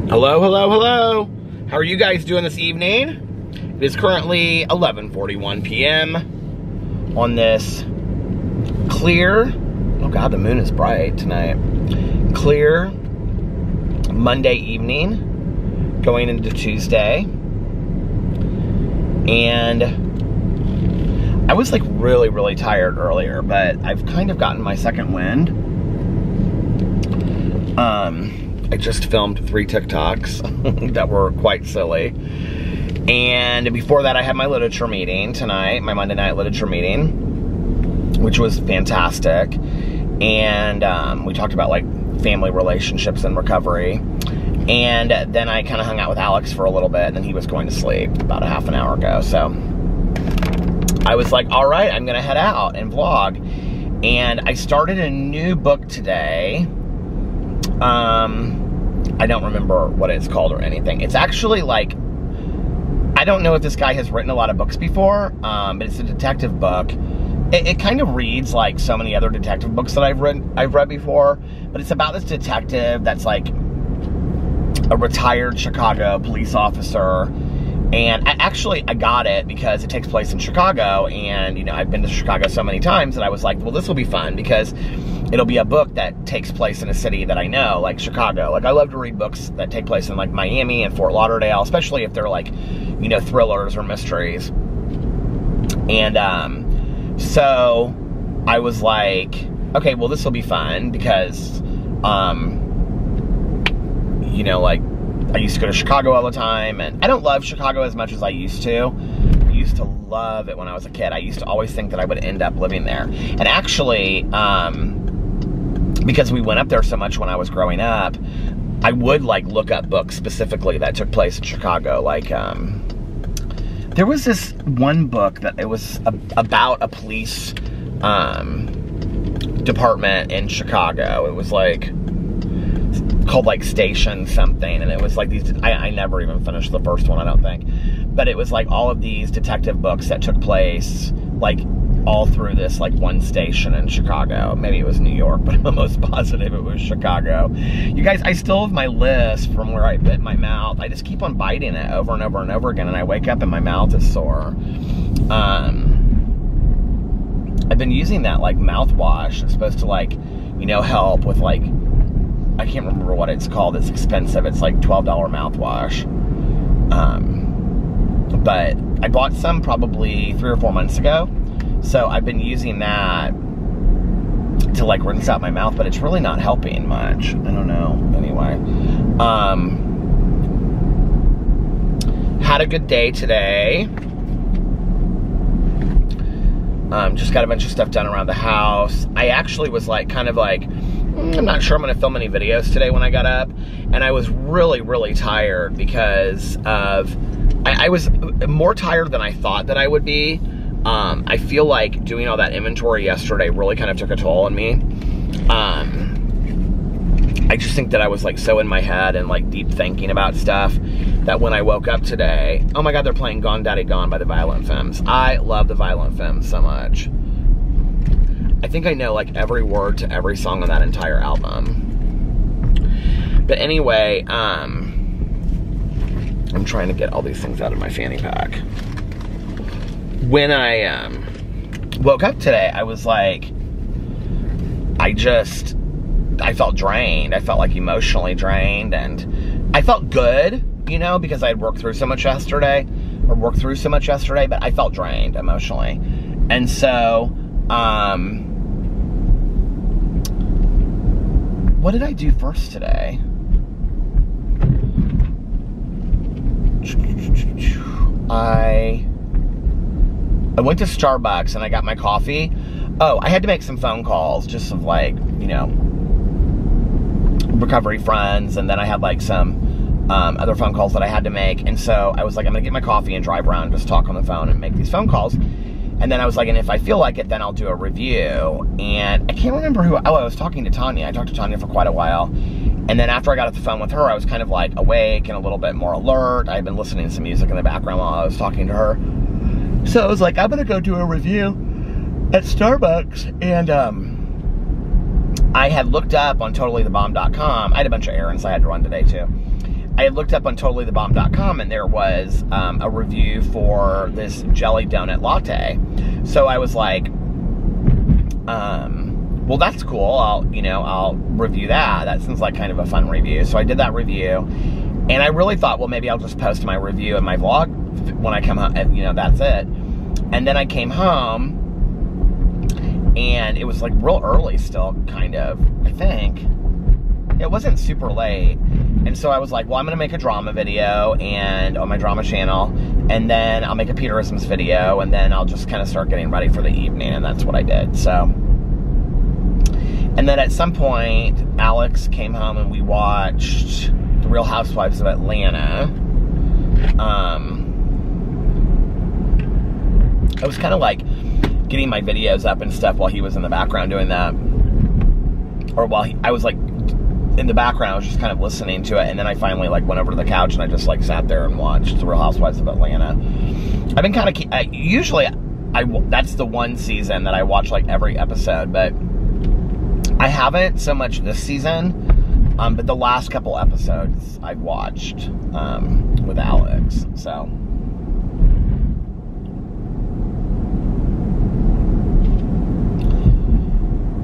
Hello, hello, hello. How are you guys doing this evening? It is currently 11:41 p.m. on this clear, oh God, the moon is bright tonight. Clear Monday evening, going into Tuesday. And I was like really tired earlier, but I've kind of gotten my second wind. I just filmed 3 TikToks that were quite silly. And before that, I had my literature meeting tonight, my Monday night literature meeting, which was fantastic. And we talked about like family relationships and recovery. And then I kind of hung out with Alex for a little bit, and then he was going to sleep about a half an hour ago. So I was like, all right, I'm gonna head out and vlog. And I started a new book today. I don't remember what it's called or anything. It's actually like, I don't know if this guy has written a lot of books before, but it's a detective book. It kind of reads like so many other detective books that I've read before, but it's about this detective that's like a retired Chicago police officer. And I got it because it takes place in Chicago, and you know, I've been to Chicago so many times that I was like, well, this will be fun because it'll be a book that takes place in a city that I know, like Chicago. Like, I love to read books that take place in like Miami and Fort Lauderdale, especially if they're like, you know, thrillers or mysteries. And so I was like, okay, well, this will be fun because you know, like, I used to go to Chicago all the time, and I don't love Chicago as much as I used to. I used to love it when I was a kid. I used to always think that I would end up living there. And actually, because we went up there so much when I was growing up, I would like look up books specifically that took place in Chicago. Like, there was this one book that it was about a police department in Chicago. It was like called like Station something, and it was like these, I never even finished the first one, I don't think, but it was like all of these detective books that took place like all through this like one station in Chicago. Maybe it was New York, but I'm almost positive it was Chicago. You guys, I still have my list from where I bit my mouth. I just keep on biting it over and over and over again, and I wake up and my mouth is sore. I've been using that like mouthwash. It's supposed to like, you know, help with like, I can't remember what it's called. It's expensive. It's like $12 mouthwash. But I bought some probably 3 or 4 months ago. So I've been using that to like rinse out my mouth, but it's really not helping much. I don't know. Anyway. Had a good day today. Just got a bunch of stuff done around the house. I actually was like, kind of like, I'm not sure I'm going to film any videos today when I got up. And I was really tired because of, I was more tired than I thought that I would be. I feel like doing all that inventory yesterday really kind of took a toll on me. I just think that I was like so in my head and like deep thinking about stuff that when I woke up today, oh my God, they're playing Gone Daddy Gone by the Violent Femmes. I love the Violent Femmes so much. I think I know like every word to every song on that entire album. But anyway, I'm trying to get all these things out of my fanny pack. When I woke up today, I was like, I felt drained. I felt like emotionally drained, and I felt good, you know, because I had worked through so much yesterday, but I felt drained emotionally. And so, what did I do first today? I went to Starbucks and I got my coffee. Oh, I had to make some phone calls, just of like, you know, recovery friends, and then I had like some other phone calls that I had to make. And so I was like, I'm gonna get my coffee and drive around and just talk on the phone and make these phone calls. And then I was like, and if I feel like it, then I'll do a review. And I can't remember who, I was talking to Tanya. I talked to Tanya for quite a while. And then after I got off the phone with her, I was kind of like awake and a little bit more alert. I had been listening to some music in the background while I was talking to her. So I was like, I'm gonna go do a review at Starbucks. And I had looked up on totallythebomb.com. I had a bunch of errands I had to run today too. I had looked up on totallythebomb.com, and there was a review for this jelly donut latte. So I was like, well, that's cool. I'll review that. That seems like kind of a fun review. So I did that review, and I really thought, well, maybe I'll just post my review in my vlog when I come home, that's it. And then I came home, and it was like real early still, kind of, I think. It wasn't super late. And so I was like, well, I'm going to make a drama video and on my drama channel, and then I'll make a Peterisms video, and then I'll just kind of start getting ready for the evening, and that's what I did. So, and then at some point, Alex came home and we watched The Real Housewives of Atlanta. I was kind of like getting my videos up and stuff while he was in the background doing that. Or while I was like in the background, I was just kind of listening to it. And then I finally like went over to the couch and I just like sat there and watched The Real Housewives of Atlanta. I've been kind of, usually that's the one season that I watch like every episode, but I haven't so much this season. But the last couple episodes I've watched with Alex, so.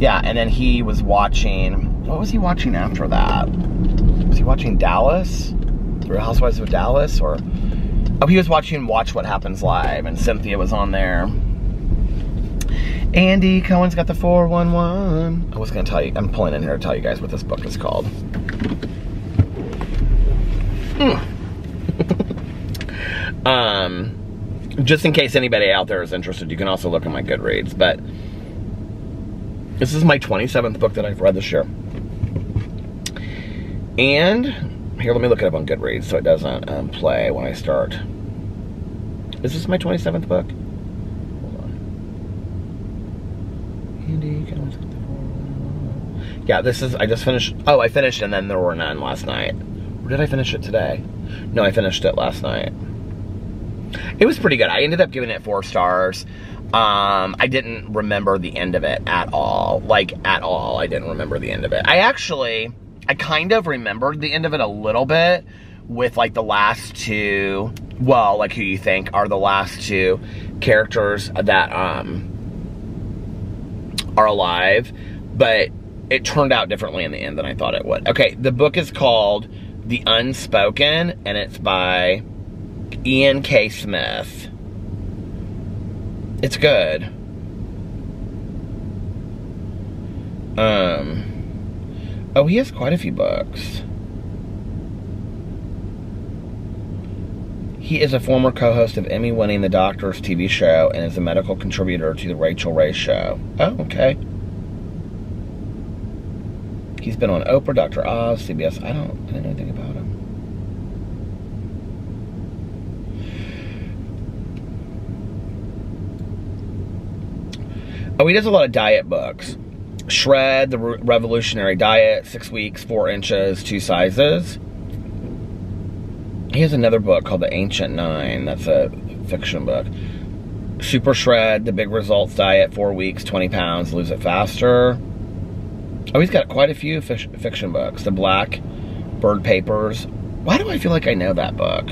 Yeah, and then he was watching, what was he watching after that? Was he watching Dallas? The Real Housewives of Dallas? Or, oh, he was watching Watch What Happens Live, and Cynthia was on there. Andy Cohen's got the 411. I was going to tell you, I'm pulling in here to tell you guys what this book is called. Just in case anybody out there is interested, you can also look at my Goodreads, but this is my 27th book that I've read this year. And, here, let me look it up on Goodreads so it doesn't play when I start. Is this my 27th book? Hold on. Yeah, this is, I just finished, oh, I finished And Then There Were None last night. Or did I finish it today? No, I finished it last night. It was pretty good. I ended up giving it 4 stars. I didn't remember the end of it at all. Like, at all, I didn't remember the end of it. I kind of remembered the end of it a little bit with, like, the last two, well, like, who you think are the last two characters that, are alive. But it turned out differently in the end than I thought it would. Okay, the book is called The Unspoken, and it's by Ian K. Smith. It's good. Oh, he has quite a few books. He is a former co-host of Emmy-winning The Doctors TV show and is a medical contributor to The Rachel Ray Show. Oh, okay. He's been on Oprah, Dr. Oz, CBS. I didn't know anything about him. Oh, he does a lot of diet books. Shred, The Revolutionary Diet, 6 Weeks, 4 Inches, 2 Sizes. He has another book called The Ancient Nine. That's a fiction book. Super Shred, The Big Results Diet, 4 Weeks, 20 Pounds, Lose It Faster. Oh, he's got quite a few fiction books. The Black Bird Papers. Why do I feel like I know that book?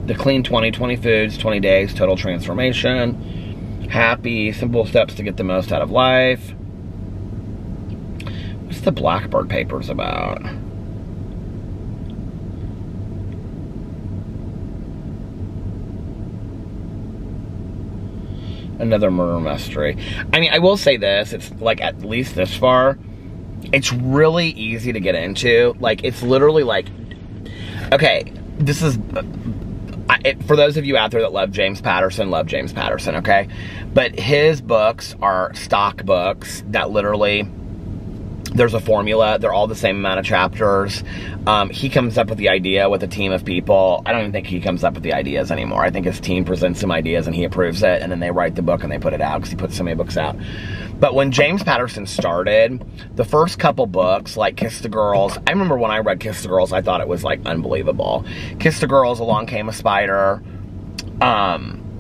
The Clean 20 Foods, 20 Days, Total Transformation. Happy, Simple Steps to Get the Most Out of Life. What's the Blackbird Papers about? Another murder mystery. I mean, I will say this, it's like at least this far, it's really easy to get into. Like, it's literally like, okay, this is... for those of you out there that love James Patterson, okay? But his books are stock books that literally, there's a formula. They're all the same amount of chapters. He comes up with the idea with a team of people. I don't even think he comes up with the ideas anymore. I think his team presents some ideas and he approves it, and then they write the book and they put it out because he puts so many books out. But when James Patterson started, the first couple books, like Kiss the Girls, I remember when I read Kiss the Girls, I thought it was, like, unbelievable. Kiss the Girls, Along Came a Spider.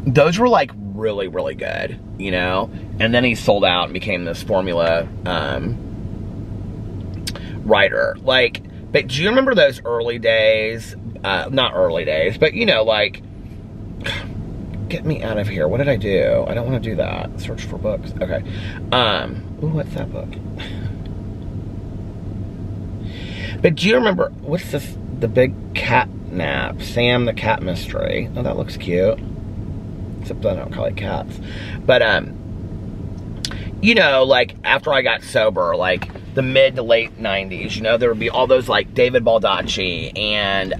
Those were, like, really, really good, you know? And then he sold out and became this formula writer. Like, But do you remember those early days? Not early days, but you know, like, get me out of here. What did I do? I don't want to do that. Search for books. Okay. Ooh, what's that book? But do you remember, what's this, The Big Cat Nap, Sam the Cat Mystery? Oh, that looks cute. Except I don't call it cats. But, you know, like, after I got sober, like, the mid to late 90s, you know, there would be all those, like, David Baldacci and,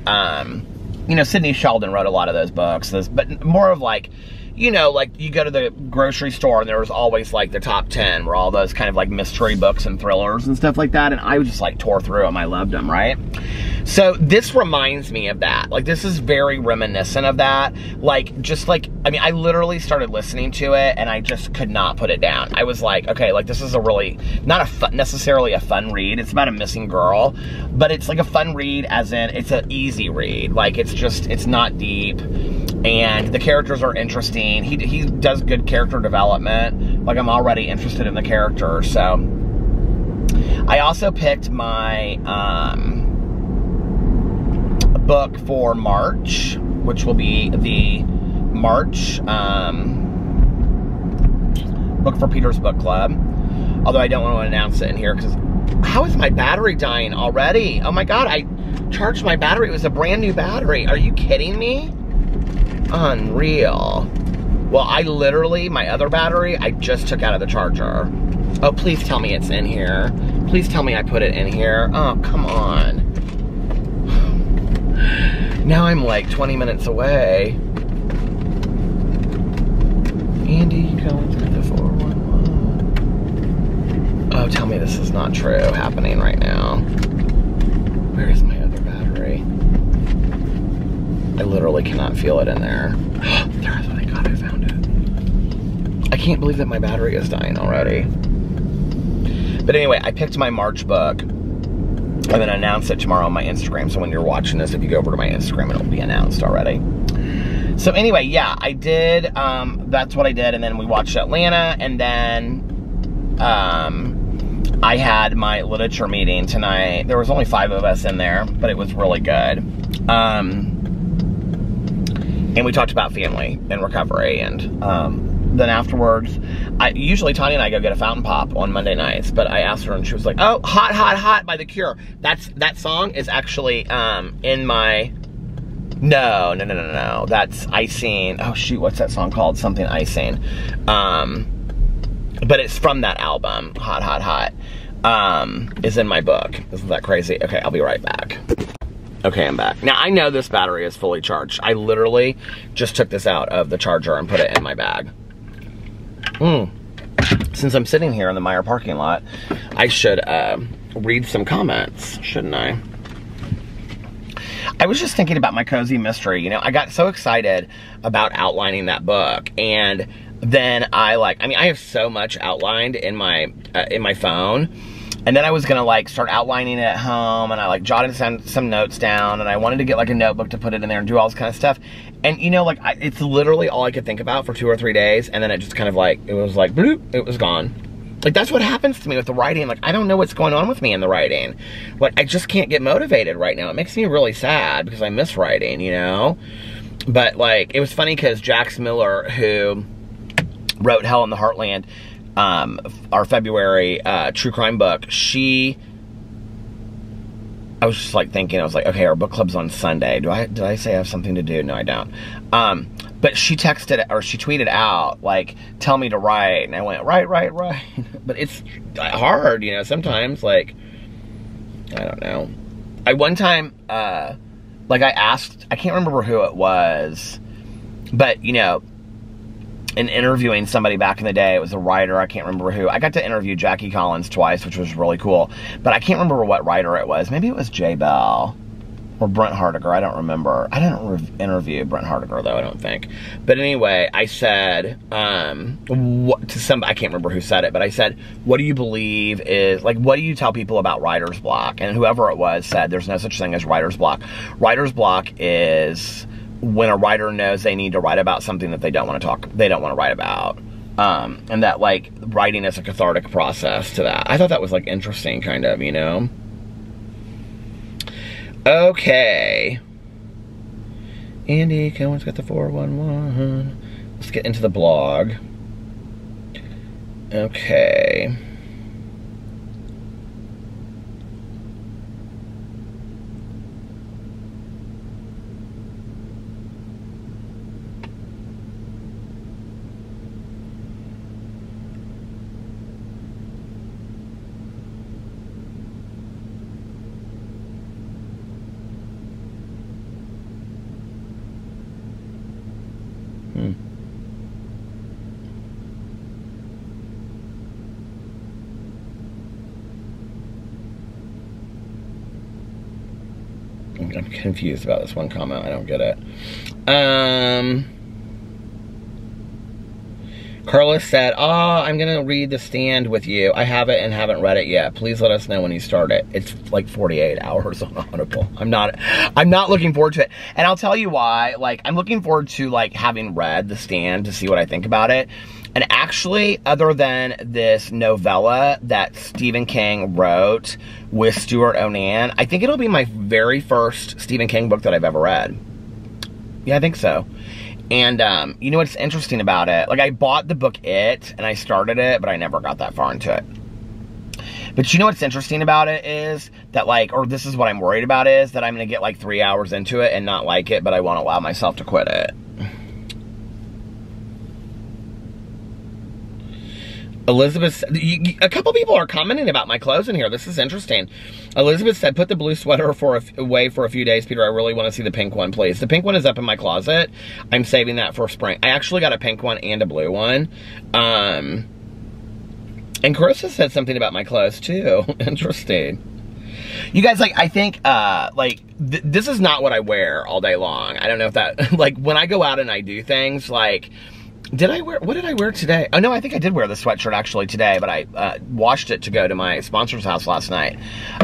you know, Sidney Sheldon wrote a lot of those books, but more of, like, you know, like, you go to the grocery store and there was always, like, the top 10 were all those kind of, like, mystery books and thrillers and stuff like that, and I would just, like, tore through them. I loved them, right? So this reminds me of that. Like, this is very reminiscent of that. Like, just like, I mean, I literally started listening to it and I just could not put it down. I was like, okay, like, this is a really, not necessarily a fun read. It's about a missing girl, but it's like a fun read as in, it's an easy read. Like, it's just, it's not deep. And the characters are interesting. He does good character development. Like, I'm already interested in the character. So, I also picked my, book for March, which will be the March book for Peter's Book Club. Although I don't want to announce it in here because how is my battery dying already? Oh my god, I charged my battery. It was a brand new battery. Are you kidding me? Unreal. Well, I literally, my other battery, I just took out of the charger. Oh, please tell me it's in here. Please tell me I put it in here. Oh, come on. Now I'm like 20 minutes away. Andy, going through the 411. Oh, tell me this is not true happening right now. Where is my other battery? I literally cannot feel it in there. There's what I got. I found it. I can't believe that my battery is dying already. But anyway, I picked my March book. I'm going to announce it tomorrow on my Instagram. So when you're watching this, if you go over to my Instagram, it'll be announced already. So anyway, yeah, I did. That's what I did. And then we watched Atlanta. And then I had my literature meeting tonight. There was only 5 of us in there, but it was really good. And we talked about family and recovery. And then afterwards, usually Tanya and I go get a fountain pop on Monday nights, but I asked her and she was like, oh, Hot, Hot, Hot by The Cure. That song is actually in my, no. That's Icing. Oh shoot, what's that song called? Something Icing. But it's from that album, Hot, Hot, Hot, is in my book. Isn't that crazy? Okay, I'll be right back. Okay, I'm back. Now, I know this battery is fully charged. I literally just took this out of the charger and put it in my bag. Since I'm sitting here in the Meijer parking lot, I should read some comments, shouldn't I? I was just thinking about my cozy mystery. You know, I got so excited about outlining that book, and then I have so much outlined in my phone. And then I was gonna like start outlining it at home, and I like jotted some notes down, and I wanted to get like a notebook to put it in there and do all this kind of stuff. And you know, like it's literally all I could think about for 2 or 3 days, and then it just kind of like, it was like, bloop, it was gone. Like that's what happens to me with the writing. Like I don't know what's going on with me in the writing. Like I just can't get motivated right now. It makes me really sad because I miss writing, you know? But like, it was funny because Jax Miller, who wrote Hell in the Heartland, our February true crime book, I was just like thinking, I was like, okay, our book club's on Sunday. Did I say I have something to do? No, I don't. But she texted, or she tweeted out, like, tell me to write. And I went, right. But it's hard, you know, sometimes, like, I don't know. One time, like I asked, I can't remember who it was, but, you know, in interviewing somebody back in the day, it was a writer, I can't remember who. I got to interview Jackie Collins twice, which was really cool, but I can't remember what writer it was. Maybe it was Jay Bell or Brent Hardiger, I don't remember. I didn't interview Brent Hardiger though, I don't think. But anyway, I said, to somebody, I can't remember who said it, but I said, what do you believe is, like, what do you tell people about writer's block? And whoever it was said, there's no such thing as writer's block. Writer's block is when a writer knows they need to write about something that they don't want to write about. And that, like, writing is a cathartic process to that. I thought that was, like, interesting, kind of, you know? Okay. Andy, Cohen's got the 411. Let's get into the blog. Okay. I'm confused about this one comment. I don't get it. Carlos said, I'm going to read The Stand with you. I have it and haven't read it yet. Please let us know when you start it. It's like 48 hours on Audible. I'm not looking forward to it. And I'll tell you why. Like, I'm looking forward to, like, having read The Stand to see what I think about it. And actually, other than this novella that Stephen King wrote with Stuart Onan, I think it'll be my very first Stephen King book that I've ever read. Yeah, I think so. And, you know what's interesting about it? Like, I bought the book It, and I started it, but I never got that far into it. But you know what's interesting about it is that, like, or this is what I'm worried about, is that I'm going to get, like, 3 hours into it and not like it, but I won't allow myself to quit it. Elizabeth, a couple people are commenting about my clothes in here. This is interesting. Elizabeth said, put the blue sweater away for a few days, Peter. I really want to see the pink one, please. The pink one is up in my closet. I'm saving that for spring. I actually got a pink one and a blue one. And Carissa said something about my clothes, too. Interesting. You guys, like, I think, this is not what I wear all day long. I don't know if that, like, when I go out and I do things, like, what did I wear today? Oh, no, I think I did wear the sweatshirt actually today, but I washed it to go to my sponsor's house last night.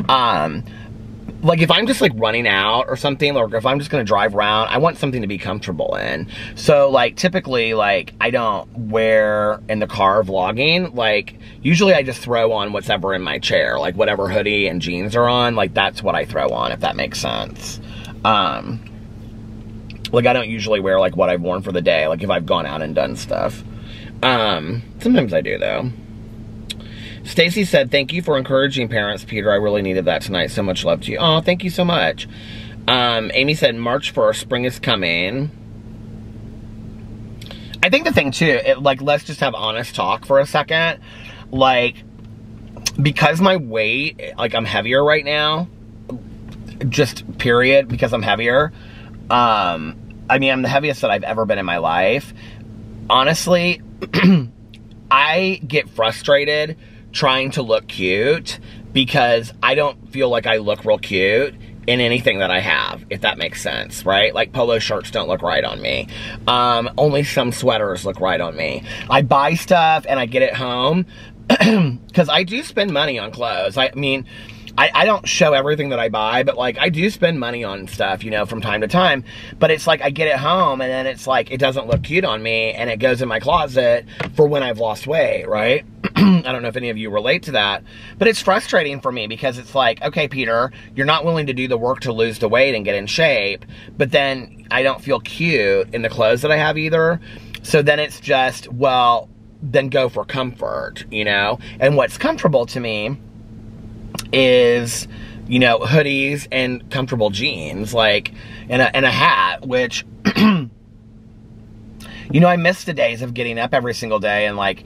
Like, if I'm just, like, running out or something, or if I'm just going to drive around, I want something to be comfortable in. So, like, typically, like, I don't wear in the car vlogging. Like, usually I just throw on what's ever in my chair. Like, whatever hoodie and jeans are on, like, that's what I throw on, if that makes sense. Like, I don't usually wear, like, what I've worn for the day, like, if I've gone out and done stuff. Sometimes I do, though. Stacy said, thank you for encouraging parents, Peter. I really needed that tonight. So much love to you. Oh, thank you so much. Amy said, March 1st, spring is coming. I think the thing, too, like, let's just have honest talk for a second. Like, because my weight, like, I'm heavier right now, just period, because I'm heavier, I mean, I'm the heaviest that I've ever been in my life. Honestly, I get frustrated trying to look cute because I don't feel like I look real cute in anything that I have, if that makes sense, right? Like, polo shirts don't look right on me. Only some sweaters look right on me. I buy stuff and I get it home because I do spend money on clothes. I mean, I don't show everything that I buy, but, like, I do spend money on stuff, you know, from time to time. But it's like I get it home, and then it's like it doesn't look cute on me, and it goes in my closet for when I've lost weight, right? I don't know if any of you relate to that. But it's frustrating for me because it's like, okay, Peter, you're not willing to do the work to lose the weight and get in shape, but then I don't feel cute in the clothes that I have either. So then it's just, well, then go for comfort, you know? And what's comfortable to me is, you know, hoodies and comfortable jeans, like, and a hat, which, you know, I miss the days of getting up every single day and, like,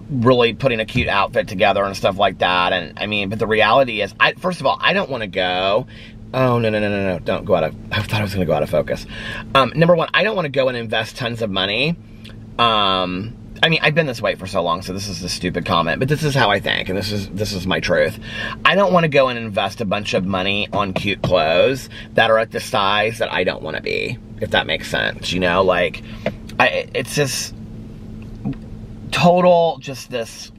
really putting a cute outfit together and stuff like that. And, I mean, but the reality is, first of all, I don't want to go. Oh, no, don't go out of, I thought I was going to go out of focus. Number one, I don't want to go and invest tons of money. I mean, I've been this way for so long, so this is a stupid comment, but this is how I think, and this is my truth. I don't want to go and invest a bunch of money on cute clothes that are at the size that I don't want to be, if that makes sense, you know? Like, it's just total, just this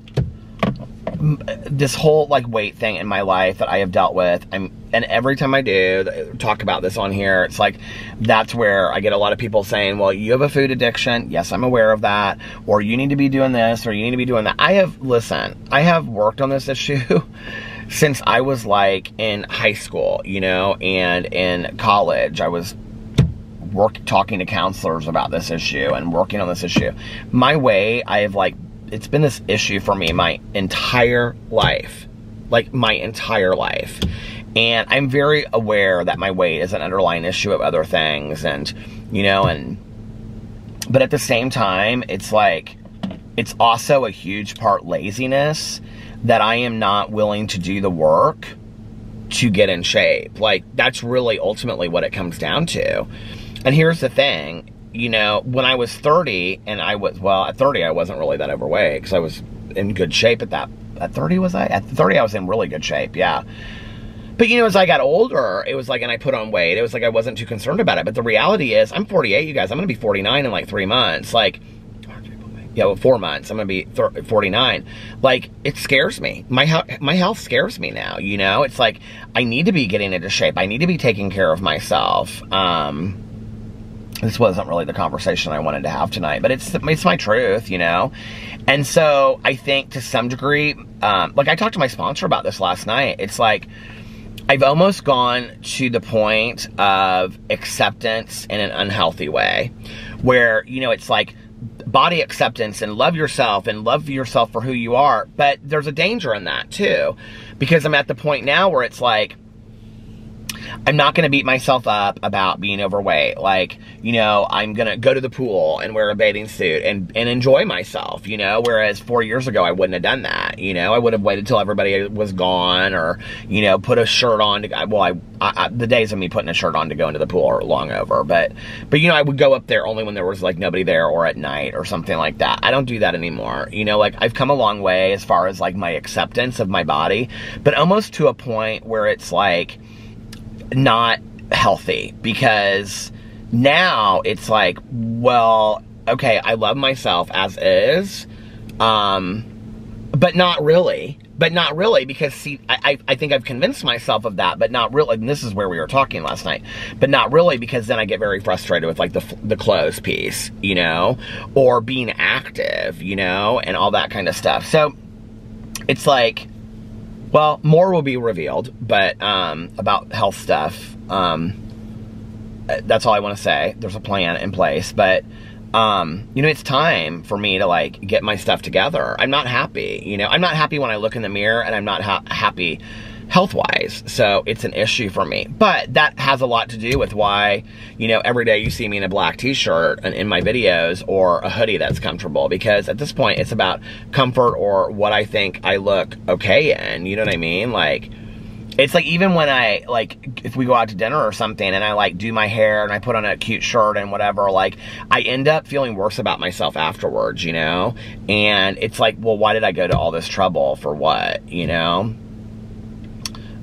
whole, like, weight thing in my life that I have dealt with. And every time I do talk about this on here, it's like, that's where I get a lot of people saying, well, you have a food addiction. Yes, I'm aware of that. Or you need to be doing this, or you need to be doing that. Listen, I have worked on this issue. since I was like in high school, you know, and in college. I was talking to counselors about this issue and working on this issue. My weight, it's been this issue for me my entire life. Like, my entire life. And I'm very aware that my weight is an underlying issue of other things, and, you know, but at the same time, it's like, it's also a huge part laziness, that I am not willing to do the work to get in shape. Like, that's really ultimately what it comes down to. And here's the thing, you know, when I was 30, and at 30 I wasn't really that overweight, because I was in good shape at 30 was I? At 30 I was in really good shape, yeah. But, you know, as I got older, it was like, and I put on weight, it was like I wasn't too concerned about it. But the reality is, I'm 48, you guys. I'm going to be 49 in like 3 months. Like, yeah, well, 4 months. I'm going to be 49. Like, it scares me. My health scares me now, you know? It's like, I need to be getting into shape. I need to be taking care of myself. This wasn't really the conversation I wanted to have tonight, but it's my truth, you know? And so, I think to some degree, like, I talked to my sponsor about this last night. It's like, I've almost gone to the point of acceptance in an unhealthy way, where, you know, it's like body acceptance and love yourself for who you are. But there's a danger in that too, because I'm at the point now where it's like, I'm not going to beat myself up about being overweight. Like, you know, I'm going to go to the pool and wear a bathing suit and enjoy myself, you know, whereas 4 years ago, I wouldn't have done that. You know, I would have waited till everybody was gone, or, you know, put a shirt on to, well, the days of me putting a shirt on to go into the pool are long over, but, you know, I would go up there only when there was like nobody there, or at night or something like that. I don't do that anymore. You know, like, I've come a long way as far as like my acceptance of my body, but almost to a point where it's like, not healthy, because now it's like, well, okay, I love myself as is, but not really, because see, I think I've convinced myself of that, but not really. And this is where we were talking last night, but not really, because then I get very frustrated with like the clothes piece, you know, or being active, you know, and all that kind of stuff. So it's like, well, more will be revealed, but about health stuff. That's all I want to say. There's a plan in place, but you know, it's time for me to like get my stuff together. I'm not happy, you know. I'm not happy when I look in the mirror, and I'm not happy health-wise. So it's an issue for me. But that has a lot to do with why, you know, every day you see me in a black t-shirt in my videos, or a hoodie that's comfortable, because at this point it's about comfort, or what I think I look okay in, you know what I mean? Like, it's like, even when I, like, if we go out to dinner or something and I like do my hair and I put on a cute shirt and whatever, like, I end up feeling worse about myself afterwards, you know? And it's like, well, why did I go to all this trouble for what, you know?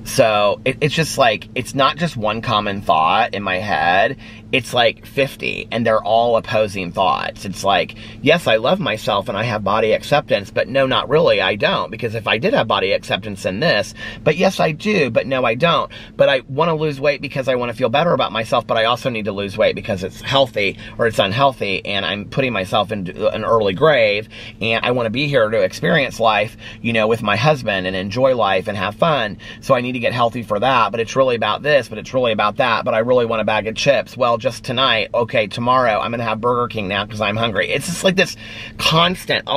So it's just like, it's not just one common thought in my head. It's like 50, and they're all opposing thoughts. It's like, yes, I love myself and I have body acceptance, but no, not really, I don't. Because if I did have body acceptance in this, but yes, I do, but no, I don't. But I want to lose weight because I want to feel better about myself, but I also need to lose weight because it's healthy or it's unhealthy, and I'm putting myself into an early grave, and I want to be here to experience life, you know, with my husband and enjoy life and have fun. So I need to get healthy for that, but it's really about this, but it's really about that, but I really want a bag of chips. Well, just tonight, okay, tomorrow I'm gonna have Burger King now because I'm hungry. It's just like this constant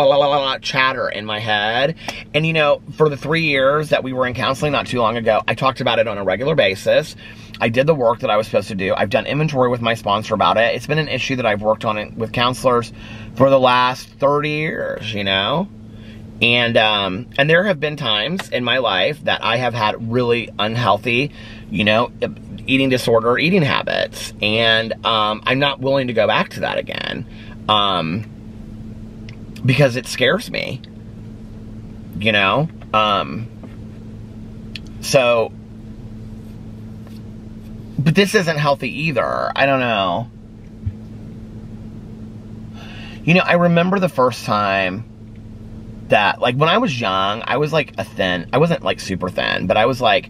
chatter in my head. And you know, for the 3 years that we were in counseling not too long ago, I talked about it on a regular basis. I did the work that I was supposed to do. I've done inventory with my sponsor about it. It's been an issue that I've worked on with counselors for the last 30 years, you know? And there have been times in my life that I have had really unhealthy, you know, eating disorder, eating habits. And I'm not willing to go back to that again, because it scares me, you know? So, but this isn't healthy either. I don't know. You know, I remember the first time that, like, when I was young, I was like I wasn't like super thin, but I was like,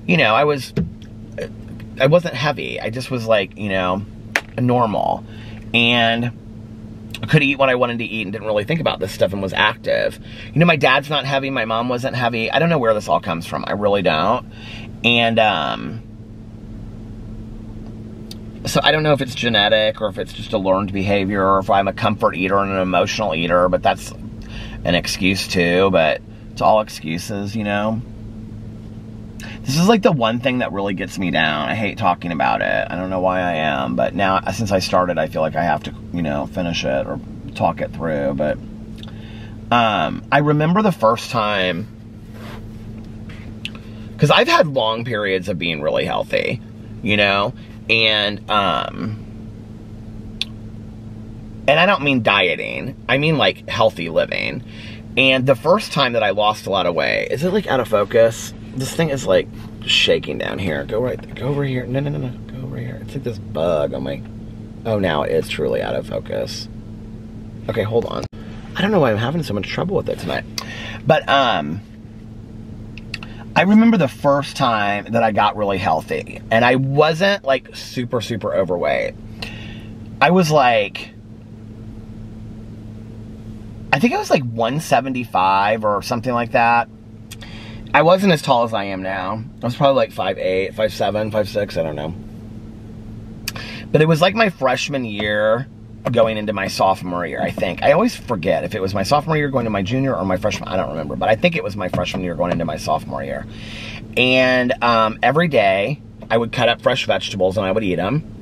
you know, I wasn't heavy. I just was like, you know, normal. And could eat what I wanted to eat and didn't really think about this stuff and was active. You know, my dad's not heavy, my mom wasn't heavy. I don't know where this all comes from. I really don't. And, so I don't know if it's genetic or if it's just a learned behavior or if I'm a comfort eater and an emotional eater, but that's an excuse too, but it's all excuses, you know? This is like the one thing that really gets me down. I hate talking about it. I don't know why I am, but now since I started, I feel like I have to, you know, finish it or talk it through. But I remember the first time, because I've had long periods of being really healthy, you know, and I don't mean dieting. I mean like healthy living. And the first time that I lost a lot of weight, is it like out of focus? This thing is like shaking down here. Go over here. No, go over here. It's like this bug on my, oh, now it is truly out of focus. Okay, hold on. I don't know why I'm having so much trouble with it tonight. But, I remember the first time that I got really healthy and I wasn't like super, super overweight. I was like, I think I was like 175 or something like that. I wasn't as tall as I am now. I was probably like 5'8", 5'7", 5'6", I don't know. But it was like my freshman year going into my sophomore year, I think. I always forget if it was my sophomore year going to my junior or my freshman, I don't remember. But I think it was my freshman year going into my sophomore year. And every day I would cut up fresh vegetables and I would eat them.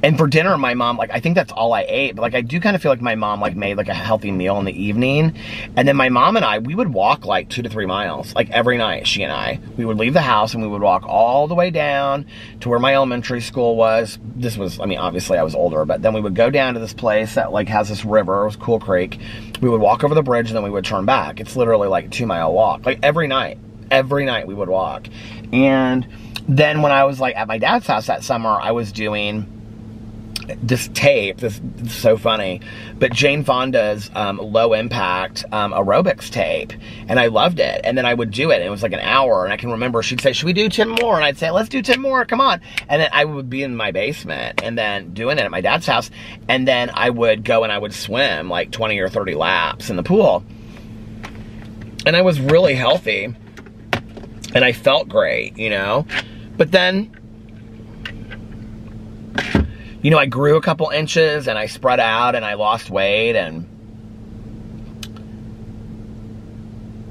And for dinner, my mom, like, I think that's all I ate. But, like, I do kind of feel like my mom, like, made, like, a healthy meal in the evening. And then my mom and I, we would walk, like, 2 to 3 miles. Like, every night, she and I. We would leave the house and we would walk all the way down to where my elementary school was. This was, I mean, obviously I was older. But then we would go down to this place that, like, has this river. It was Cool Creek. We would walk over the bridge and then we would turn back. It's literally, like, a 2-mile walk. Like, every night we would walk. And then when I was, like, at my dad's house that summer, I was doing this tape, this is so funny, but Jane Fonda's low impact aerobics tape, and I loved it. And then I would do it, and it was like an hour, and I can remember she'd say, should we do 10 more? And I'd say, let's do 10 more, come on. And then I would be in my basement and then doing it at my dad's house, and then I would go and I would swim like 20 or 30 laps in the pool. And I was really healthy and I felt great, you know. But then, you know, I grew a couple inches and I spread out and I lost weight, and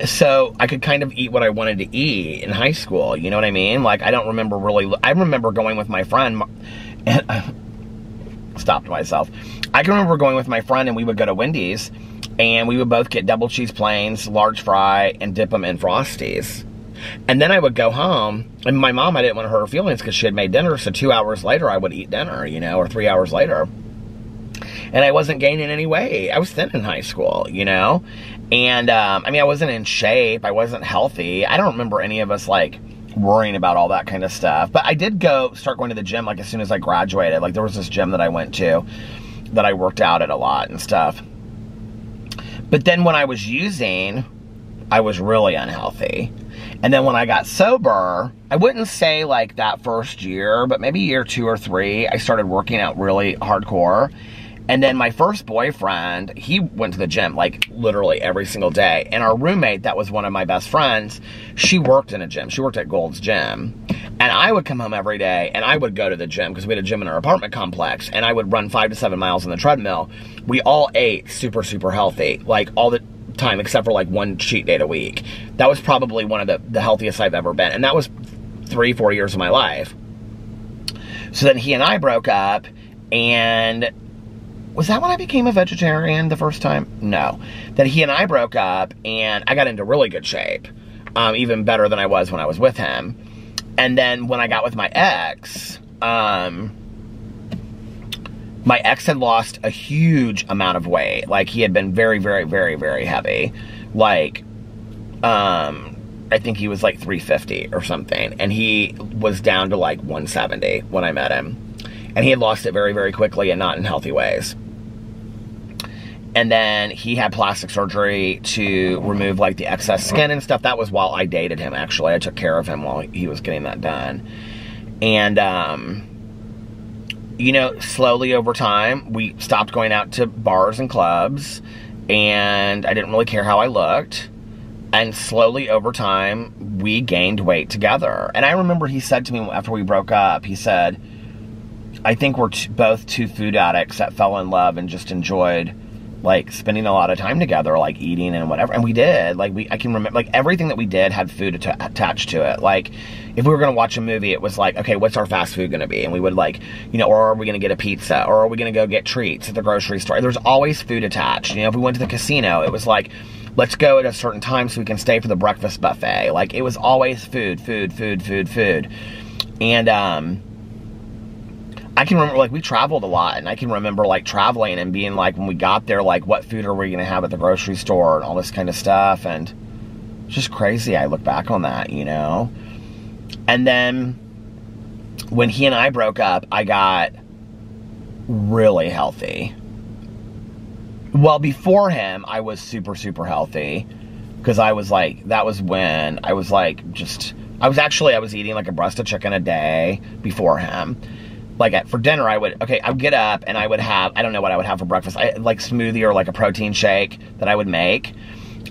so I could kind of eat what I wanted to eat in high school, you know what I mean? Like, I don't remember really, I remember going with my friend, and I stopped myself. I can remember going with my friend and we would go to Wendy's and we would both get double cheese plains, large fry, and dip them in Frosties. And then I would go home, and my mom, I didn't want to hurt her feelings because she had made dinner, so 2 hours later I would eat dinner, you know, or 3 hours later. And I wasn't gaining any weight. I was thin in high school, you know? And, I mean, I wasn't in shape. I wasn't healthy. I don't remember any of us, like, worrying about all that kind of stuff. But I did start going to the gym, like, as soon as I graduated. Like, there was this gym that I went to that I worked out at a lot and stuff. But then when I was using, I was really unhealthy. And then when I got sober, I wouldn't say like that first year, but maybe year 2 or 3, I started working out really hardcore. And then my first boyfriend, he went to the gym like literally every single day. And our roommate, that was one of my best friends, she worked in a gym. She worked at Gold's Gym. And I would come home every day and I would go to the gym because we had a gym in our apartment complex. And I would run 5 to 7 miles on the treadmill. We all ate super, super healthy, like all the time except for like 1 cheat day a week. That was probably one of the healthiest I've ever been, and that was 3-4 years of my life. So then he and I broke up, and was that when I became a vegetarian the first time? No. Then he and I broke up and I got into really good shape, even better than I was when I was with him. And then when I got with my ex had lost a huge amount of weight. Like, he had been very, very, very, very heavy. Like, I think he was like 350 or something. And he was down to like 170 when I met him. And he had lost it very, very quickly and not in healthy ways. And then he had plastic surgery to remove like the excess skin and stuff. That was while I dated him, actually. I took care of him while he was getting that done. And, you know, slowly over time, we stopped going out to bars and clubs, and I didn't really care how I looked. And slowly over time, we gained weight together. And I remember he said to me after we broke up, he said, I think we're both two food addicts that fell in love and just enjoyed, like, spending a lot of time together, like, eating and whatever. And we did. Like, I can remember, like, everything that we did had food attached to it. Like, if we were going to watch a movie, it was like, okay, what's our fast food going to be? And we would, like, you know, or are we going to get a pizza? Or are we going to go get treats at the grocery store? There's always food attached. You know, if we went to the casino, it was like, let's go at a certain time so we can stay for the breakfast buffet. Like, it was always food. And, I can remember, like, we traveled a lot, and I can remember, like, traveling and being, like, when we got there, like, what food are we going to have at the grocery store and all this kind of stuff, and it's just crazy. I look back on that, you know? And then, when he and I broke up, I got really healthy. Well, before him, I was super healthy, because I was, like, that was when I was, like, I was eating, like, a breast of chicken a day before him. Like, for dinner, I would get up and I would have, I don't know what I would have for breakfast, like smoothie or like a protein shake that I would make.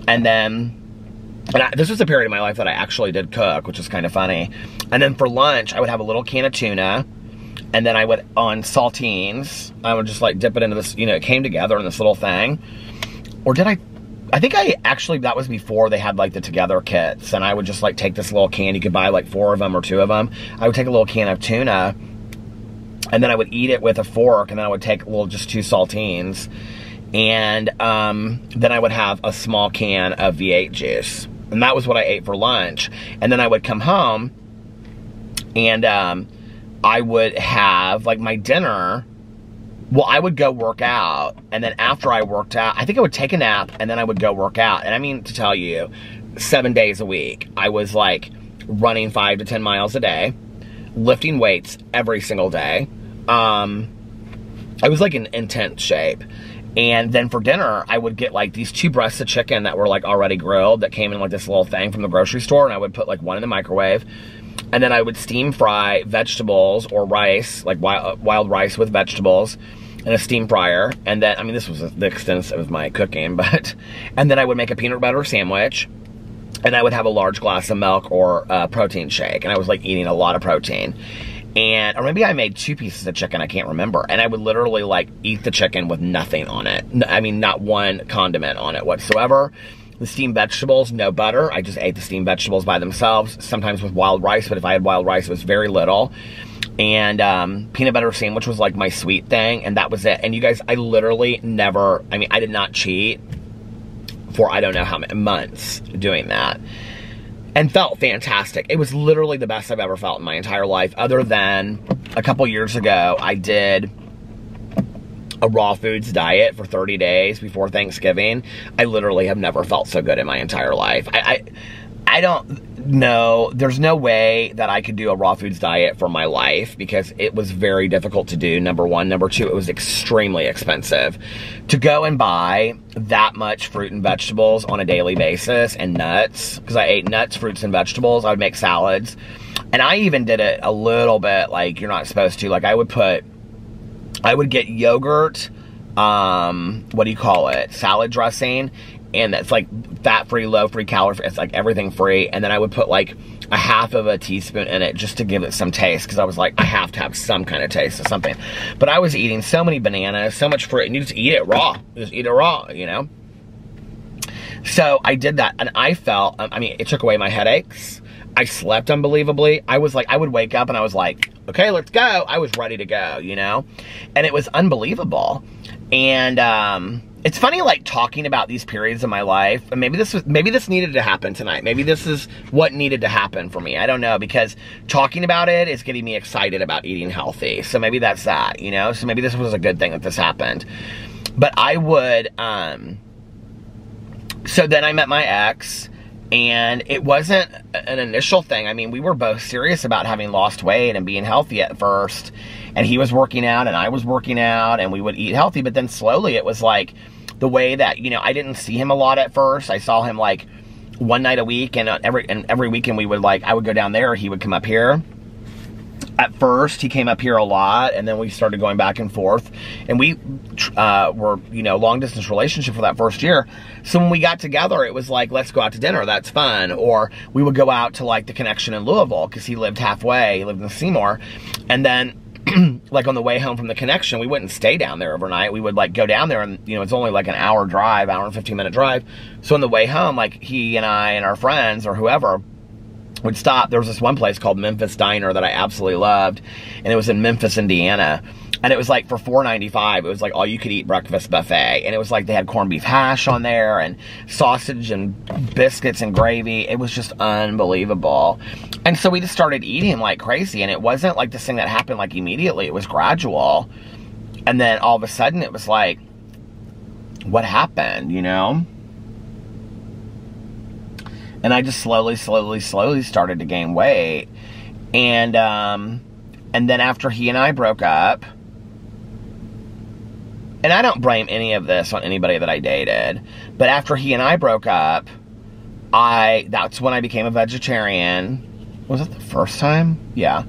And then, this was a period of my life that I actually did cook, which is kind of funny. And then for lunch, I would have a little can of tuna. And then I would, on saltines, I would just, like, dip it into this, you know, it came together in this little thing. Or did I think that was before they had, like, the together kits. And I would just, like, take this little can, you could buy, like, 4 of them or 2 of them. I would take a little can of tuna, and then I would eat it with a fork, and then I would take just 2 saltines. And then I would have a small can of V8 juice. And that was what I ate for lunch. And then I would come home, and I would have, like, my dinner. Well, I would go work out, and then after I worked out, I think I would take a nap, and then I would go work out. And I mean, to tell you, 7 days a week, I was, like, running 5 to 10 miles a day, lifting weights every single day. I was, like, in intense shape. And then for dinner, I would get, like, these 2 breasts of chicken that were, like, already grilled that came in, like, this little thing from the grocery store, and I would put, like, 1 in the microwave. And then I would steam fry vegetables or rice, like wild rice with vegetables in a steam fryer. And then, I mean, this was the extent of my cooking, but, and then I would make a peanut butter sandwich, and I would have a large glass of milk or a protein shake. And I was, like, eating a lot of protein. And, or maybe I made 2 pieces of chicken, I can't remember. And I would literally, like, eat the chicken with nothing on it. I mean, not one condiment on it whatsoever. The steamed vegetables, no butter. I just ate the steamed vegetables by themselves, sometimes with wild rice, but if I had wild rice, it was very little. And peanut butter sandwich was, like, my sweet thing, and that was it. And you guys, I literally never, I mean, I did not cheat for I don't know how many months doing that. And felt fantastic. It was literally the best I've ever felt in my entire life, other than a couple years ago, I did a raw foods diet for 30 days before Thanksgiving. I literally have never felt so good in my entire life. I don't know. There's no way that I could do a raw foods diet for my life, because it was very difficult to do, number one. Number two, it was extremely expensive. To go and buy that much fruit and vegetables on a daily basis, and nuts, because I ate nuts, fruits, and vegetables. I would make salads. And I even did it a little bit like you're not supposed to. Like, I would get yogurt, what do you call it? Salad dressing. And that's, like, fat-free, low-free, calorie-free. It's, like, everything free. And then I would put, like, a half of a teaspoon in it just to give it some taste. Because I was like, I have to have some kind of taste of something. But I was eating so many bananas, so much fruit. And you just eat it raw. Just eat it raw, you know? So I did that. And I felt, I mean, it took away my headaches. I slept unbelievably. I was like, I would wake up and I was like, okay, let's go. I was ready to go, you know? And it was unbelievable. And, it's funny, like, talking about these periods of my life, and maybe this needed to happen tonight. Maybe this is what needed to happen for me. I don't know, because talking about it is getting me excited about eating healthy. So maybe that's that, you know? So maybe this was a good thing that this happened. But I would, so then I met my ex, and it wasn't an initial thing. I mean, we were both serious about having lost weight and being healthy at first. And he was working out and I was working out and we would eat healthy. But then slowly it was like the way that, you know, I didn't see him a lot at first. I saw him like one night a week, and every weekend we would, like, I would go down there, he would come up here. At first, he came up here a lot, and then we started going back and forth. And we were, you know, long-distance relationship for that first year. So when we got together, it was like, let's go out to dinner. That's fun. Or we would go out to, like, the Connection in Louisville, because he lived halfway. He lived in Seymour. And then, like, on the way home from the Connection, we wouldn't stay down there overnight. We would, like, go down there, and, you know, it's only, like, an hour drive, hour and 15-minute drive. So on the way home, like, he and I and our friends or whoever would stop. There was this one place called Memphis Diner that I absolutely loved, and it was in Memphis, Indiana, and it was like for $4.95, it was like all you could eat breakfast buffet, and it was like they had corned beef hash on there, and sausage, and biscuits, and gravy. It was just unbelievable. And so we just started eating like crazy, and it wasn't like this thing that happened like immediately. It was gradual, and then all of a sudden it was like, what happened, you know? And I just slowly started to gain weight. And then after he and I broke up, and I don't blame any of this on anybody that I dated, but after he and I broke up, that's when I became a vegetarian. Was it the first time? Yeah.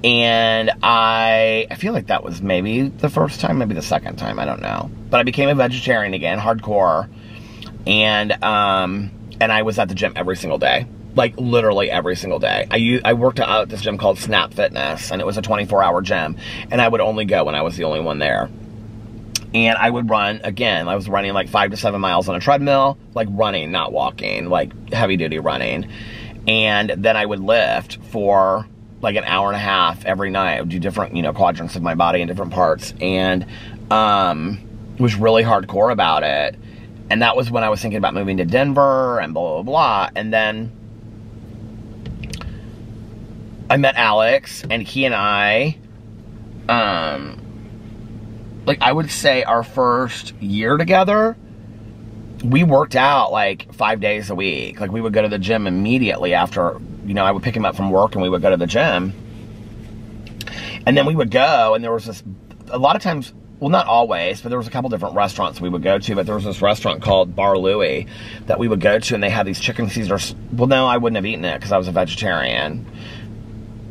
And I feel like that was maybe the first time, maybe the second time, I don't know. But I became a vegetarian again, hardcore. And I was at the gym every single day. Like, literally every single day. I worked out at this gym called Snap Fitness, and it was a 24-hour gym. And I would only go when I was the only one there. And I would run, again, I was running like 5 to 7 miles on a treadmill. Like, running, not walking. Like, heavy-duty running. And then I would lift for like an hour and a half every night. I would do different, you know, quadrants of my body in different parts. And was really hardcore about it. And that was when I was thinking about moving to Denver and blah, blah, blah. And then I met Alex, and he and I, like, I would say our first year together, we worked out like 5 days a week. Like, we would go to the gym immediately after, you know, I would pick him up from work and we would go to the gym. And then we would go, and there was this, a lot of times, well, not always, but there was a couple different restaurants we would go to, but there was this restaurant called Bar Louie that we would go to, and they had these chicken Caesars. Well, no, I wouldn't have eaten it because I was a vegetarian.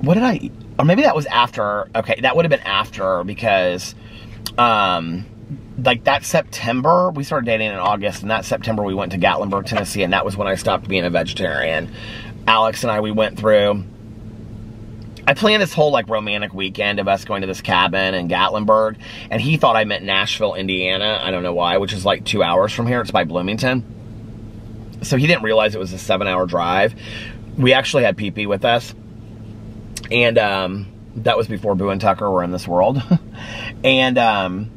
What did I eat? Or maybe that was after. Okay, that would have been after, because, like, that September, we started dating in August, and that September we went to Gatlinburg, Tennessee, and that was when I stopped being a vegetarian. Alex and I, we went through, I planned this whole, like, romantic weekend of us going to this cabin in Gatlinburg, and he thought I meant Nashville, Indiana. I don't know why, which is like 2 hours from here. It's by Bloomington. So he didn't realize it was a 7-hour drive. We actually had Pee-Pee with us, and that was before Boo and Tucker were in this world. And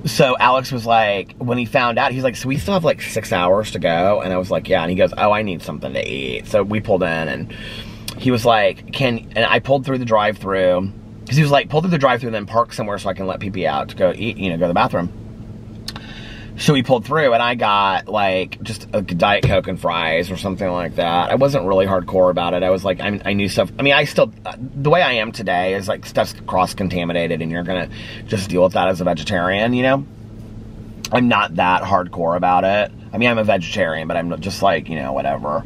so Alex was like, when he found out, he's like, so we still have like 6 hours to go? And I was like, yeah. And he goes, oh, I need something to eat. So we pulled in, and he was like, and I pulled through the drive-thru, because he was like, pull through the drive-thru and then park somewhere so I can let Pee-Pee out to go eat, you know, go to the bathroom. So we pulled through, and I got like just a Diet Coke and fries or something like that. I wasn't really hardcore about it. I was like, I knew stuff. I mean, I still, the way I am today is like stuff's cross-contaminated, and you're gonna just deal with that as a vegetarian, you know? I'm not that hardcore about it. I mean, I'm a vegetarian, but I'm just like, you know, whatever.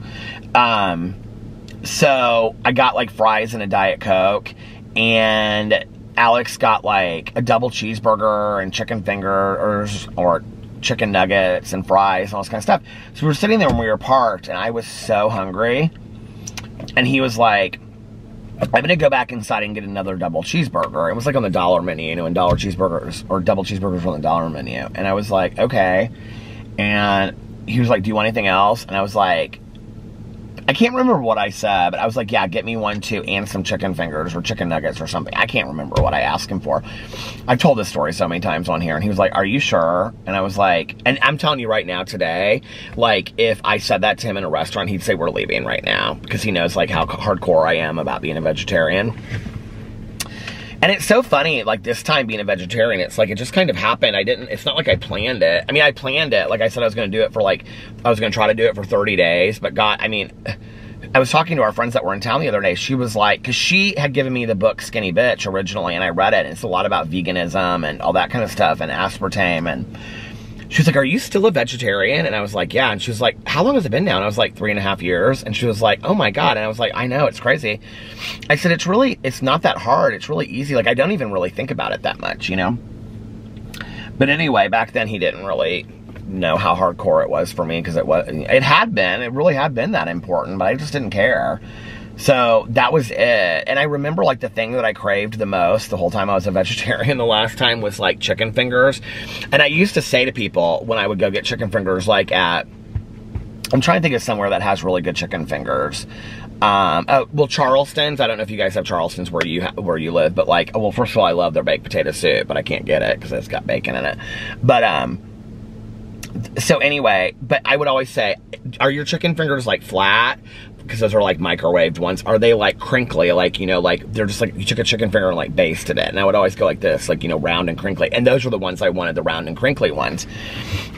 So I got like fries and a Diet Coke, and Alex got like a double cheeseburger and chicken fingers or chicken nuggets and fries and all this kind of stuff. So we were sitting there when we were parked, and I was so hungry, and he was like, I'm gonna go back inside and get another double cheeseburger. It was like on the dollar menu, you know, and dollar cheeseburgers or double cheeseburgers on the dollar menu. And I was like, okay. And he was like, do you want anything else? And I was like, I can't remember what I said, but I was like, yeah, get me one too, and some chicken fingers or chicken nuggets or something. I can't remember what I asked him for. I've told this story so many times on here, and he was like, are you sure? And I was like, and I'm telling you right now today, like, if I said that to him in a restaurant, he'd say we're leaving right now, because he knows like how hardcore I am about being a vegetarian. And it's so funny, like, this time being a vegetarian, it's like, it just kind of happened. It's not like I planned it. I mean, I planned it. Like I said, I was going to do it for, like, I was going to try to do it for 30 days. But God, I mean, I was talking to our friends that were in town the other day. She was like, because she had given me the book Skinny Bitch originally, and I read it. And it's a lot about veganism and all that kind of stuff, and aspartame. And she was like, are you still a vegetarian? And I was like, yeah. And she was like, how long has it been now? And I was like, 3.5 years. And she was like, oh my God. And I was like, I know, it's crazy. I said, it's not that hard. It's really easy. Like, I don't even really think about it that much, you know? But anyway, back then he didn't really know how hardcore it was for me, because it really had been that important, but I just didn't care. So that was it. And I remember, like, the thing that I craved the most the whole time I was a vegetarian the last time was, like, chicken fingers. And I used to say to people when I would go get chicken fingers, like, I'm trying to think of somewhere that has really good chicken fingers. Well, Charleston's, I don't know if you guys have Charleston's where you live, but, like, well, first of all, I love their baked potato soup, but I can't get it because it's got bacon in it. But, so anyway, but I would always say, are your chicken fingers, like, flat? Because those are, like, microwaved ones. Are they, like, crinkly? Like, you know, like, they're just like, you took a chicken finger and, like, basted it. And I would always go like this, like, you know, round and crinkly. And those were the ones I wanted, the round and crinkly ones.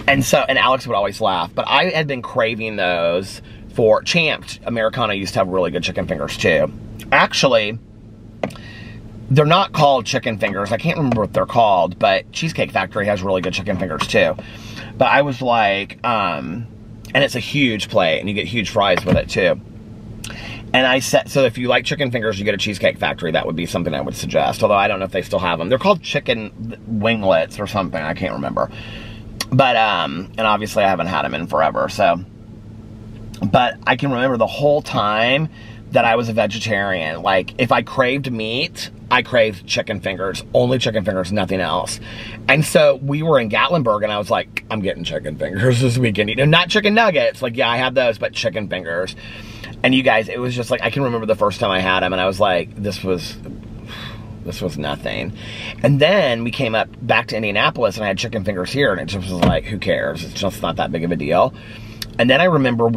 And so, and Alex would always laugh. But I had been craving those for Champed. Americana used to have really good chicken fingers, too. Actually, they're not called chicken fingers. I can't remember what they're called. But Cheesecake Factory has really good chicken fingers, too. But I was like, and it's a huge plate. And you get huge fries with it, too. And I said, so if you like chicken fingers, you get a Cheesecake Factory. That would be something I would suggest. Although I don't know if they still have them. They're called chicken winglets or something. I can't remember. But, and obviously I haven't had them in forever. So, but I can remember the whole time that I was a vegetarian. Like, if I craved meat, I craved chicken fingers. Only chicken fingers, nothing else. And so we were in Gatlinburg, and I was like, I'm getting chicken fingers this weekend. You know, not chicken nuggets. Like, yeah, I had those, but chicken fingers. And you guys, it was just like, I can remember the first time I had them, and I was like, this was nothing. And then we came up back to Indianapolis, and I had chicken fingers here, and it just was like, who cares? It's just not that big of a deal. And then I remember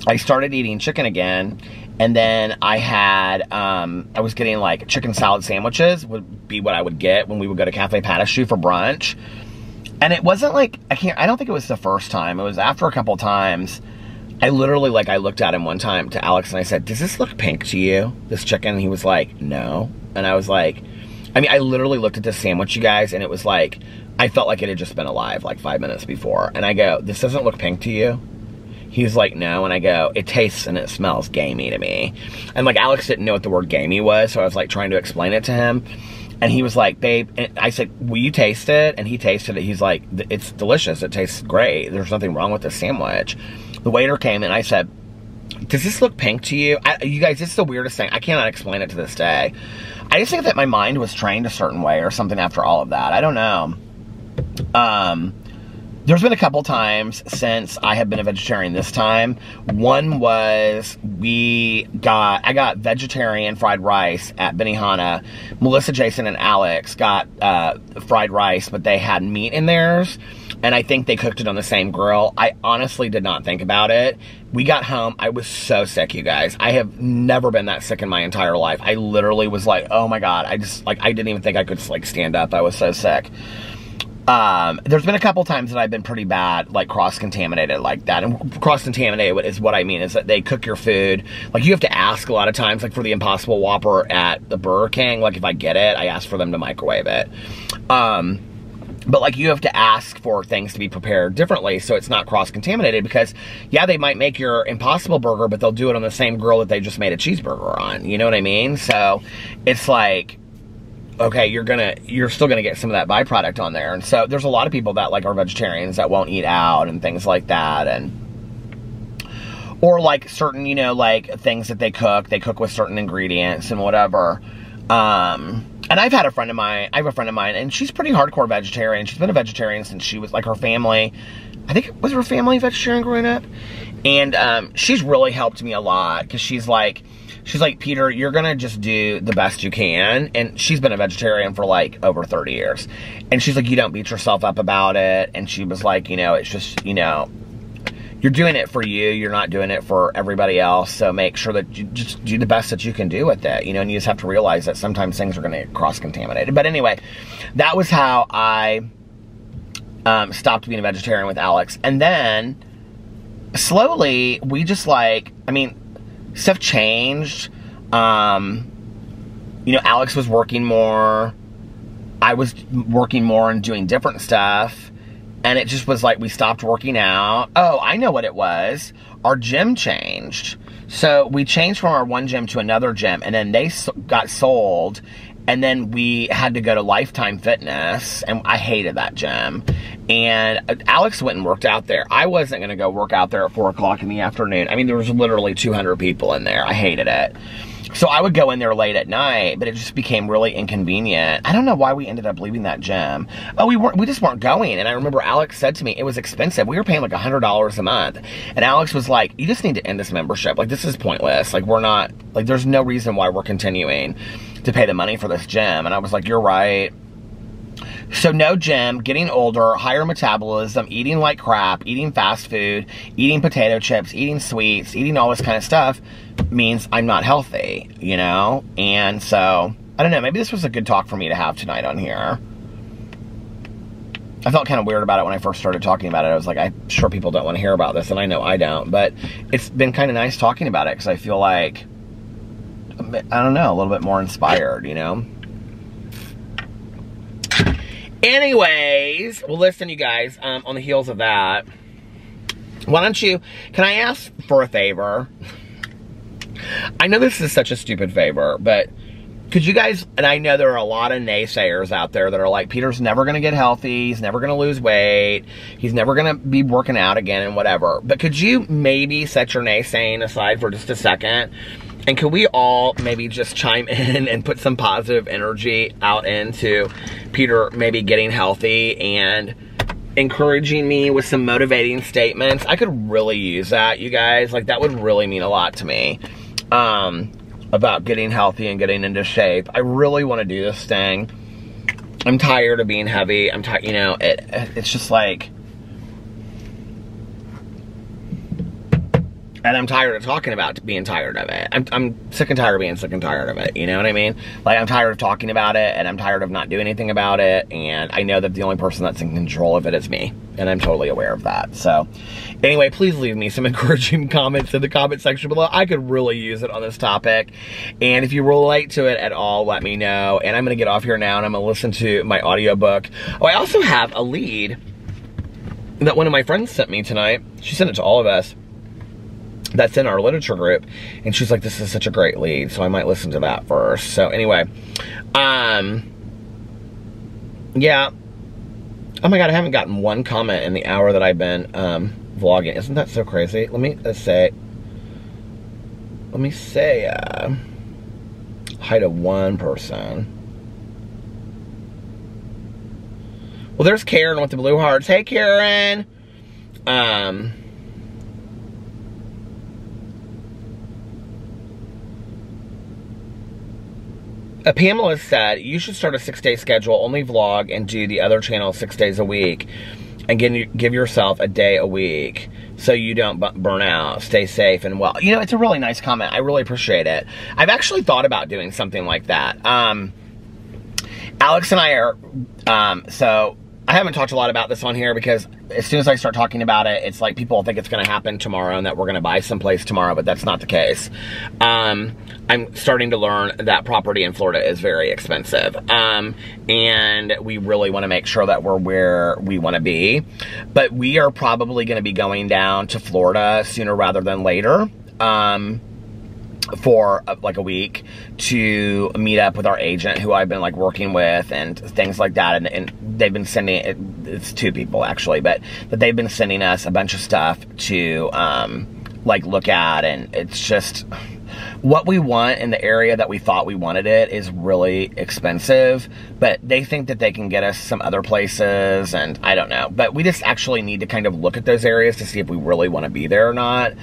I started eating chicken again, and then I had, I was getting, like, chicken salad sandwiches would be what I would get when we would go to Cafe Patachu for brunch. And it wasn't like, I don't think it was the first time. It was after a couple times. I literally, like, I looked at him one time, to Alex, and I said, does this look pink to you, this chicken? And he was like, no. And I was like, I mean, I literally looked at this sandwich, you guys, and it was like, I felt like it had just been alive, like, 5 minutes before. And I go, this doesn't look pink to you? He's like, no. And I go, it tastes and it smells gamey to me. And, like, Alex didn't know what the word gamey was, so I was, like, trying to explain it to him. And he was like, babe, and I said, will you taste it? And he tasted it. He's like, it's delicious. It tastes great. There's nothing wrong with this sandwich. The waiter came, and I said, does this look pink to you? You guys, it's the weirdest thing. I cannot explain it to this day. I just think that my mind was trained a certain way or something after all of that. I don't know. There's been a couple times since I have been a vegetarian this time. One was I got vegetarian fried rice at Benihana. Melissa, Jason, and Alex got fried rice, but they had meat in theirs. And I think they cooked it on the same grill. I honestly did not think about it. We got home. I was so sick, you guys. I have never been that sick in my entire life. I literally was like, oh my God. I didn't even think I could, like, stand up. I was so sick. There's been a couple times that I've been pretty bad, like, cross-contaminated like that. And cross-contaminated is what I mean, is that they cook your food. Like, you have to ask a lot of times, like, for the Impossible Whopper at the Burger King. Like, if I get it, I ask for them to microwave it. But, like, you have to ask for things to be prepared differently so it's not cross-contaminated, because, yeah, they might make your Impossible Burger, but they'll do it on the same grill that they just made a cheeseburger on. You know what I mean? So, it's like, okay, you're still gonna get some of that byproduct on there. And so, there's a lot of people that, like, are vegetarians that won't eat out and things like that, or, like, certain, you know, like, things that they cook with certain ingredients and whatever. And I have a friend of mine, and she's pretty hardcore vegetarian. She's been a vegetarian since she was, like, her family, I think, was her family vegetarian growing up? And, she's really helped me a lot, because she's like, Peter, you're gonna just do the best you can. And she's been a vegetarian for, like, over 30 years. And she's like, you don't beat yourself up about it. And she was like, you know, it's just, you know, you're doing it for you. You're not doing it for everybody else. So make sure that you just do the best that you can do with it. You know, and you just have to realize that sometimes things are going to get cross-contaminated. But anyway, that was how I stopped being a vegetarian with Alex. And then, slowly, we just, like, I mean, stuff changed. You know, Alex was working more. I was working more and doing different stuff. And it just was like, we stopped working out. Oh, I know what it was. Our gym changed. So we changed from our one gym to another gym, and then they got sold, and then we had to go to Lifetime Fitness, and I hated that gym. And Alex went and worked out there. I wasn't going to go work out there at 4 o'clock in the afternoon. I mean, there was literally 200 people in there. I hated it. So I would go in there late at night, but it just became really inconvenient. I don't know why we ended up leaving that gym. Oh, we just weren't going. And I remember Alex said to me, it was expensive. We were paying like $100 a month. And Alex was like, you just need to end this membership. Like, this is pointless. Like, we're not, like, there's no reason why we're continuing to pay the money for this gym. And I was like, you're right. So no gym, getting older, higher metabolism, eating like crap, eating fast food, eating potato chips, eating sweets, eating all this kind of stuff means I'm not healthy, you know? And so, I don't know, maybe this was a good talk for me to have tonight on here. I felt kind of weird about it when I first started talking about it. I was like, I'm sure people don't want to hear about this, and I know I don't, but it's been kind of nice talking about it because I feel like, I don't know, a little bit more inspired, you know? Anyways, well, listen, you guys, on the heels of that, why don't you, can I ask for a favor? I know this is such a stupid favor, but could you guys, and I know there are a lot of naysayers out there that are like, Peter's never going to get healthy, he's never going to lose weight, he's never going to be working out again and whatever, but could you maybe set your naysaying aside for just a second? And could we all maybe just chime in and put some positive energy out into Peter maybe getting healthy and encouraging me with some motivating statements? I could really use that, you guys. Like, that would really mean a lot to me about getting healthy and getting into shape. I really want to do this thing. I'm tired of being heavy. I'm tired, you know, it's just like... And I'm tired of talking about being tired of it. I'm sick and tired of being sick and tired of it. You know what I mean? Like, I'm tired of talking about it, and I'm tired of not doing anything about it. And I know that the only person that's in control of it is me. And I'm totally aware of that. So, anyway, please leave me some encouraging comments in the comment section below. I could really use it on this topic. And if you relate to it at all, let me know. And I'm going to get off here now, and I'm going to listen to my audiobook. Oh, I also have a lead that one of my friends sent me tonight. She sent it to all of us. That's in our literature group, and she's like, this is such a great lead, so I might listen to that first. So anyway, yeah. Oh my god, I haven't gotten one comment in the hour that I've been vlogging. Isn't that so crazy? Let me say hi to one person. Well, there's Karen with the blue hearts. Hey, Karen. Pamela said, you should start a 6-day schedule, only vlog, and do the other channel 6 days a week, and give yourself a day a week so you don't burn out. Stay safe and well. You know, it's a really nice comment. I really appreciate it. I've actually thought about doing something like that. Alex and I are, so I haven't talked a lot about this on here because as soon as I start talking about it, it's like people think it's going to happen tomorrow and that we're going to buy someplace tomorrow, but that's not the case. I'm starting to learn that property in Florida is very expensive. And we really want to make sure that we're where we want to be. But we are probably going to be going down to Florida sooner rather than later. For like a week to meet up with our agent who I've been like working with and things like that, and they've been sending it's 2 people actually, but they've been sending us a bunch of stuff to like look at, and it's just what we want in the area that we thought we wanted it is really expensive, but they think that they can get us some other places, and I don't know, but we just actually need to kind of look at those areas to see if we really want to be there or not.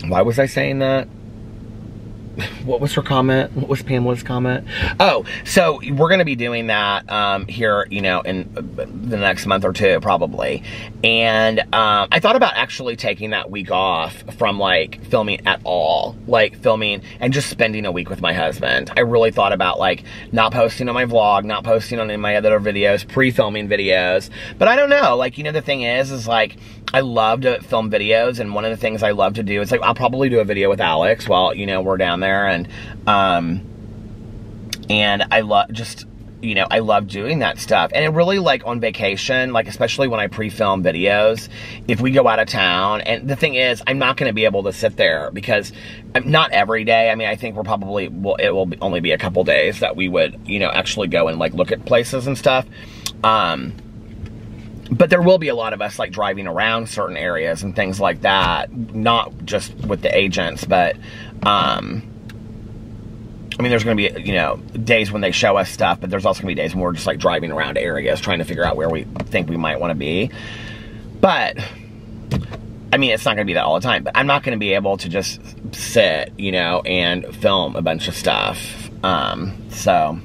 Why was I saying that? What was her comment? What was Pamela's comment? Oh, so we're going to be doing that here, you know, in the next month or 2, probably. And I thought about actually taking that week off from, like, filming at all. Like, filming and just spending a week with my husband. I really thought about, like, not posting on my vlog, not posting on any of my other videos, pre-filming videos. But I don't know. Like, you know, the thing is like, I love to film videos, and one of the things I love to do is, like, I'll probably do a video with Alex while, you know, we're down there, and And I love just, you know, I love doing that stuff. And it really, like, on vacation, like, especially when I pre-film videos, if we go out of town, and the thing is, I'm not going to be able to sit there, because not every day. I mean, I think we're probably, well, it will only be a couple days that we would, you know, actually go and, like, look at places and stuff. But there will be a lot of us, like, driving around certain areas and things like that, not just with the agents, but, I mean, there's going to be, you know, days when they show us stuff, but there's also going to be days when we're just, like, driving around areas trying to figure out where we think we might want to be. But, I mean, it's not going to be that all the time, but I'm not going to be able to just sit, you know, and film a bunch of stuff. So,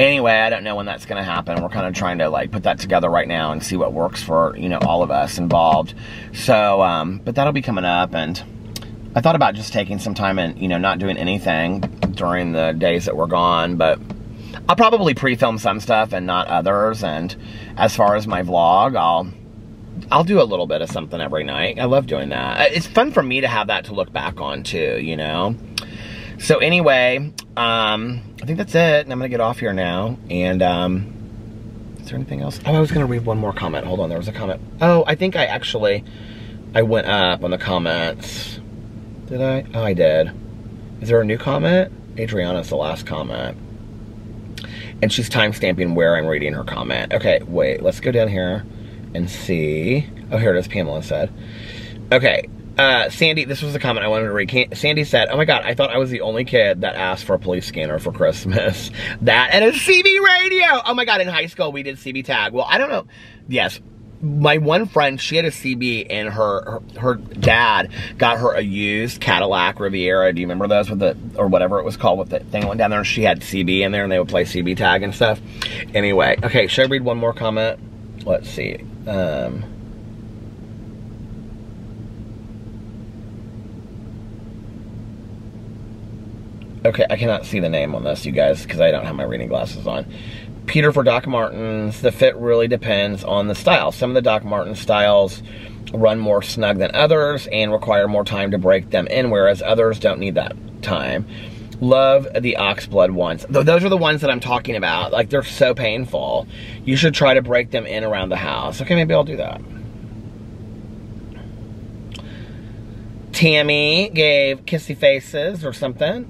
anyway, I don't know when that's going to happen. We're kind of trying to, like, put that together right now and see what works for, you know, all of us involved. So, but that'll be coming up, and I thought about just taking some time and, you know, not doing anything during the days that we're gone, but I'll probably pre-film some stuff and not others. And as far as my vlog, I'll do a little bit of something every night. I love doing that. It's fun for me to have that to look back on too, you know. So anyway, I think that's it, and I'm gonna get off here now. And is there anything else? Oh, I was gonna read one more comment. Hold on, there was a comment. Oh, I think I went up on the comments. Did I? Oh, I did. Is there a new comment? Adriana's the last comment. And she's timestamping where I'm reading her comment. Okay, wait, let's go down here and see. Oh, here it is, Pamela said. Okay, Sandy, this was the comment I wanted to read. Sandy said, oh my God, I thought I was the only kid that asked for a police scanner for Christmas. That and a CB radio. Oh my God, in high school we did CB tag. Well, I don't know. Yes. My one friend, she had a CB, and her dad got her a used Cadillac Riviera. Do you remember those with the, or whatever it was called, with the thing that went down there? And she had CB in there, and they would play CB tag and stuff. Anyway, okay, should I read one more comment? Let's see. Okay, I cannot see the name on this, you guys, because I don't have my reading glasses on. Peter for Doc Martens, the fit really depends on the style. Some of the Doc Marten styles run more snug than others and require more time to break them in, whereas others don't need that time. Love the oxblood ones. Those are the ones that I'm talking about. Like, they're so painful. You should try to break them in around the house. Okay, maybe I'll do that. Tammy gave kissy faces or something.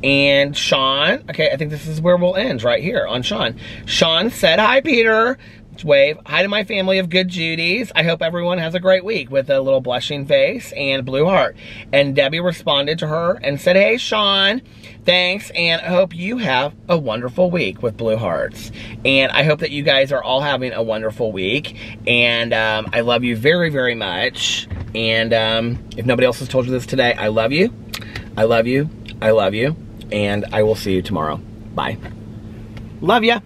And Sean, okay, I think this is where we'll end, right here on Sean. Sean said, hi, Peter. Let's wave. Hi to my family of good Judys. I hope everyone has a great week, with a little blushing face and blue heart. And Debbie responded to her and said, hey, Sean, thanks, and I hope you have a wonderful week, with blue hearts. And I hope that you guys are all having a wonderful week. And I love you very, very much. And if nobody else has told you this today, I love you. I love you. I love you. And I will see you tomorrow. Bye. Love ya.